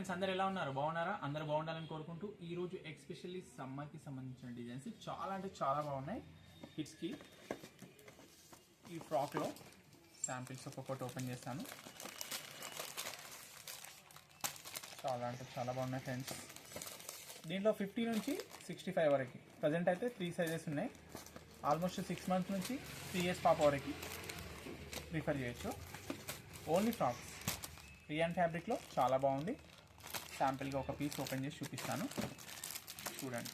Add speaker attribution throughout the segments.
Speaker 1: Friends, అందరు ఎలా ఉన్నారు? బాగున్నారా? అందరూ బాగుండాలని కోరుకుంటూ ఈరోజు ఎస్పెషల్లీ సమ్మర్కి సంబంధించిన డిజైన్స్ చాలా అంటే చాలా బాగున్నాయి. కిడ్స్కి ఈ ఫ్రాక్లో శాంపిల్స్ ఒక్కొక్కటి ఓపెన్ చేస్తాను. చాలా అంటే చాలా బాగున్నాయి ఫ్రెండ్స్. దీంట్లో 50 నుంచి 65 వరకు ప్రజెంట్ అయితే 3 సైజెస్ ఉన్నాయి. ఆల్మోస్ట్ 6 మంత్స్ నుంచి 3 ఇయర్స్ పాప వరకు ప్రిఫర్ చేయొచ్చు. ఓన్లీ ఫ్రాక్స్ రియాన్ ఫ్యాబ్రిక్లో చాలా బాగుంది. శాంపిల్గా ఒక పీస్ ఓపెన్ చేసి చూపిస్తాను, చూడండి.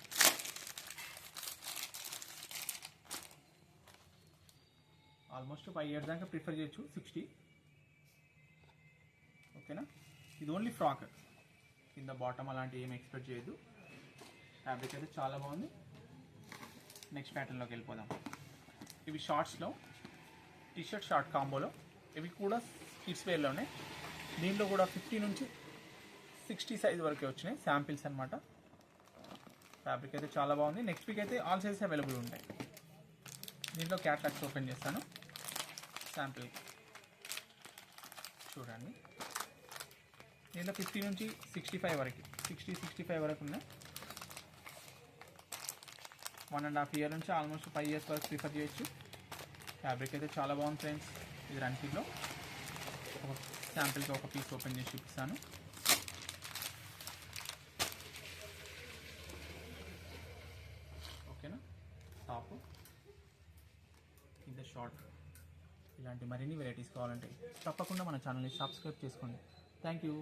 Speaker 1: ఆల్మోస్ట్ 5 ఇయర్స్ దాకా ప్రిఫర్ చేయొచ్చు. 60 ఓకేనా. ఇది ఓన్లీ ఫ్రాక్, కింద బాటమ్ అలాంటి ఏం ఎక్స్పెక్ట్ చేయొద్దు. ఫ్యాబ్రిక్ అయితే చాలా బాగుంది. నెక్స్ట్ ప్యాటర్న్లోకి వెళ్ళిపోదాం. ఇవి షార్ట్స్లో టీషర్ట్ షార్ట్ కాంబోలో, ఇవి కూడా కిడ్స్ వేర్లోనే. దీంట్లో కూడా 50 నుంచి 60 సైజ్ వరకే వచ్చినాయి శాంపిల్స్ అనమాట. ఫ్యాబ్రిక్ అయితే చాలా బాగుంది. నెక్స్ట్ వీక్ అయితే ఆల్ సైజెస్ అవైలబుల్ ఉంటాయి. దీంట్లో క్యాట్లాగ్స్ ఓపెన్ చేస్తాను. శాంపిల్ చూడండి. దీంట్లో 50 నుంచి 65 వరకు 65 వరకు ఉన్నాయి. 1.5 ఇయర్ నుంచి ఆల్మోస్ట్ 5 ఇయర్స్ వరకు ప్రిఫర్ చేయొచ్చు. ఫ్యాబ్రిక్ అయితే చాలా బాగుంది ఫ్రెండ్స్. ఇది రంకిలో ఒక శాంపిల్గా ఒక పీస్ ఓపెన్ చేసి చూపిస్తాను. ఓకేనా. టాప్ కింద షార్ట్. ఇలాంటి మరిన్ని వెరైటీస్ కావాలంటే తప్పకుండా మన ఛానల్ని సబ్స్క్రైబ్ చేసుకోండి. Thank you.